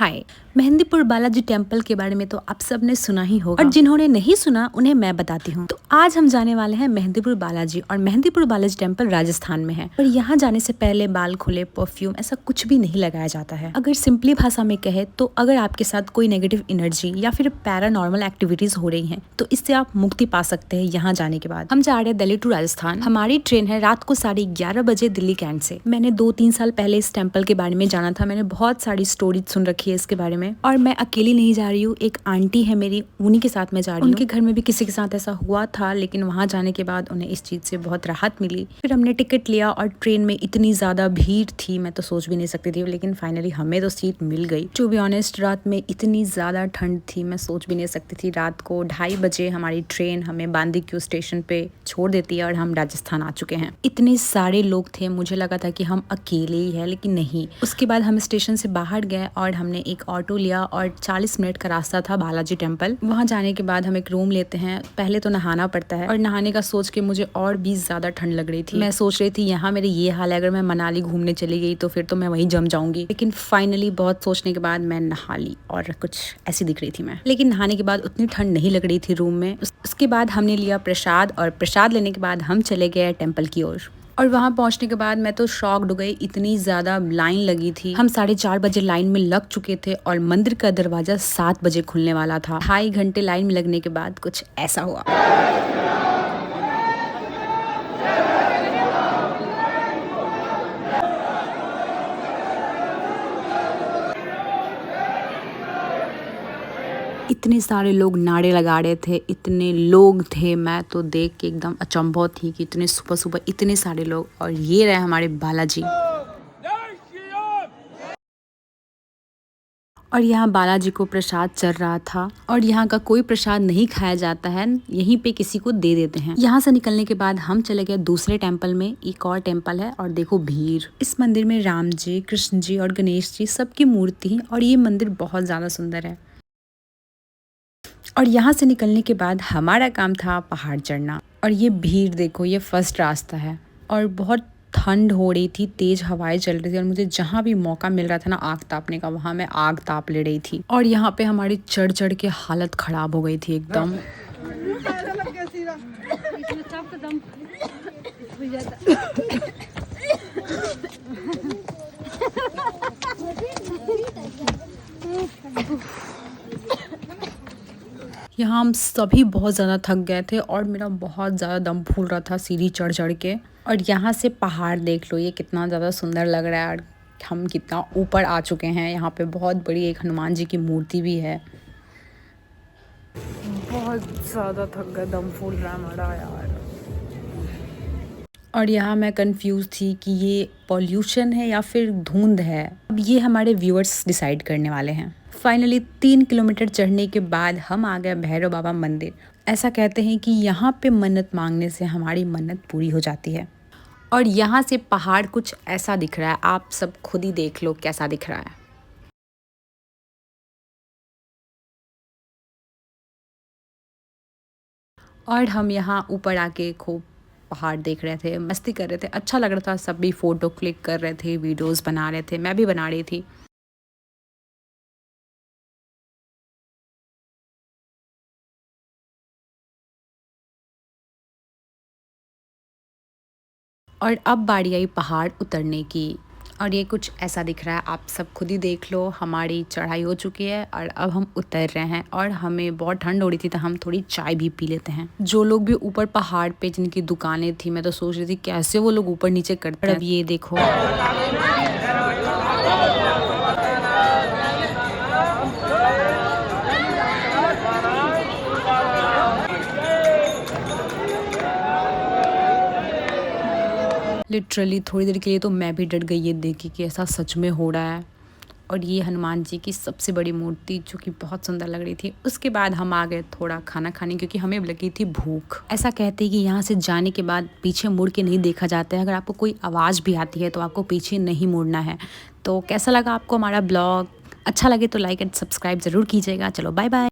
हाय। Mehandipur Balaji temple के बारे में तो आप सब ने सुना ही होगा और जिन्होंने नहीं सुना उन्हें मैं बताती हूँ। तो आज हम जाने वाले हैं मेहंदीपुर बालाजी, और मेहंदीपुर बालाजी टेम्पल राजस्थान में है। और यहाँ जाने से पहले बाल खुले, परफ्यूम ऐसा कुछ भी नहीं लगाया जाता है। अगर सिंपली भाषा में कहे तो अगर आपके साथ कोई नेगेटिव एनर्जी या फिर पैरानॉर्मल एक्टिविटीज हो रही है तो इससे आप मुक्ति पा सकते हैं यहाँ जाने के बाद। हम जा रहे हैं दिल्ली टू राजस्थान। हमारी ट्रेन है रात को 11:30 बजे दिल्ली कैंट से। मैंने 2-3 साल पहले इस टेम्पल के बारे में जाना था। मैंने बहुत सारी स्टोरी सुन रखी है इसके बारे में। और मैं अकेली नहीं जा रही हूँ, एक आंटी है मेरी, उन्हीं के साथ मैं जा रही हूँ। उनके घर में भी किसी के साथ ऐसा हुआ था, लेकिन वहाँ जाने के बाद उन्हें इस चीज से बहुत राहत मिली। फिर हमने टिकट लिया और ट्रेन में इतनी ज्यादा भीड़ थी, मैं तो सोच भी नहीं सकती थी, लेकिन फाइनली हमें तो सीट मिल गई। टू बी ऑनेस्ट, रात में इतनी ज्यादा ठंड थी, मैं सोच भी नहीं सकती थी। रात को 2:30 बजे हमारी ट्रेन हमें बांदीक्यू स्टेशन पे छोड़ देती है और हम राजस्थान आ चुके हैं। इतने सारे लोग थे, मुझे लगा था कि हम अकेले ही है, लेकिन नहीं। उसके बाद हम स्टेशन से बाहर गए और हमने एक ऑटो लिया और 40 मिनट का रास्ता था बालाजी टेम्पल। वहाँ जाने के बाद हम एक रूम लेते हैं। पहले तो नहाना पड़ता है, और नहाने का सोच के मुझे और भी ज्यादा ठंड लग रही थी। मैं सोच रही थी यहाँ मेरे ये हाल है, अगर मैं मनाली घूमने चली गई तो फिर तो मैं वहीं जम जाऊंगी। लेकिन फाइनली बहुत सोचने के बाद मैं नहा ली और कुछ ऐसी दिख रही थी मैं। लेकिन नहाने के बाद उतनी ठंड नहीं लग रही थी रूम में। उसके बाद हमने लिया प्रसाद, और प्रसाद लेने के बाद हम चले गए टेम्पल की ओर। और वहाँ पहुँचने के बाद मैं तो शॉक्ड हो गई, इतनी ज़्यादा लाइन लगी थी। हम 4:30 बजे लाइन में लग चुके थे और मंदिर का दरवाजा 7 बजे खुलने वाला था। 2.5 घंटे लाइन में लगने के बाद कुछ ऐसा हुआ। इतने सारे लोग नारे लगा रहे थे, इतने लोग थे, मैं तो देख के एकदम अचंभव थी कि इतने सुबह सुबह इतने सारे लोग। और ये रहे हमारे बालाजी। और यहाँ बालाजी को प्रसाद चल रहा था, और यहाँ का कोई प्रसाद नहीं खाया जाता है, यहीं पे किसी को दे देते हैं। यहाँ से निकलने के बाद हम चले गए दूसरे टेम्पल में। एक और टेम्पल है, और देखो भीड़। इस मंदिर में राम जी, कृष्ण जी और गणेश जी सबकी मूर्ति है, और ये मंदिर बहुत ज्यादा सुंदर है। और यहाँ से निकलने के बाद हमारा काम था पहाड़ चढ़ना। और ये भीड़ देखो, ये फर्स्ट रास्ता है, और बहुत ठंड हो रही थी, तेज हवाएं चल रही थी, और मुझे जहाँ भी मौका मिल रहा था ना आग तापने का, वहाँ मैं आग ताप ले रही थी। और यहाँ पे हमारी चढ़ चढ़ के हालत खराब हो गई थी एकदम। यहाँ हम सभी बहुत ज़्यादा थक गए थे, और मेरा बहुत ज़्यादा दम फूल रहा था सीढ़ी चढ़ चढ़ के। और यहाँ से पहाड़ देख लो, ये कितना ज़्यादा सुंदर लग रहा है, और हम कितना ऊपर आ चुके हैं। यहाँ पे बहुत बड़ी एक हनुमान जी की मूर्ति भी है। बहुत ज़्यादा थक गए, दम फूल रहा है हमारा यार। और यहाँ मैं कंफ्यूज थी कि ये पॉल्यूशन है या फिर धुंध है। अब ये हमारे व्यूअर्स डिसाइड करने वाले हैं। फाइनली 3 किलोमीटर चढ़ने के बाद हम आ गए भैरव बाबा मंदिर। ऐसा कहते हैं कि यहाँ पे मन्नत मांगने से हमारी मन्नत पूरी हो जाती है। और यहाँ से पहाड़ कुछ ऐसा दिख रहा है, आप सब खुद ही देख लो कैसा दिख रहा है। और हम यहाँ ऊपर आके खूब पहाड़ देख रहे थे, मस्ती कर रहे थे, अच्छा लग रहा था। सब भी फोटो क्लिक कर रहे थे, वीडियोस बना रहे थे, मैं भी बना रही थी। और अब बारी आई पहाड़ उतरने की, और ये कुछ ऐसा दिख रहा है, आप सब खुद ही देख लो। हमारी चढ़ाई हो चुकी है और अब हम उतर रहे हैं, और हमें बहुत ठंड हो रही थी तो हम थोड़ी चाय भी पी लेते हैं। जो लोग भी ऊपर पहाड़ पे जिनकी दुकानें थी, मैं तो सोच रही थी कैसे वो लोग ऊपर नीचे करते हैं। अब ये देखो, लिटरली थोड़ी देर के लिए तो मैं भी डर गई ये देखी कि ऐसा सच में हो रहा है। और ये हनुमान जी की सबसे बड़ी मूर्ति जो कि बहुत सुंदर लग रही थी। उसके बाद हम आ गए थोड़ा खाना खाने, क्योंकि हमें लगी थी भूख। ऐसा कहते हैं कि यहाँ से जाने के बाद पीछे मुड़ के नहीं देखा जाता है। अगर आपको कोई आवाज़ भी आती है तो आपको पीछे नहीं मुड़ना है। तो कैसा लगा आपको हमारा ब्लॉग? अच्छा लगे तो लाइक एंड सब्सक्राइब ज़रूर कीजिएगा। चलो बाय बाय।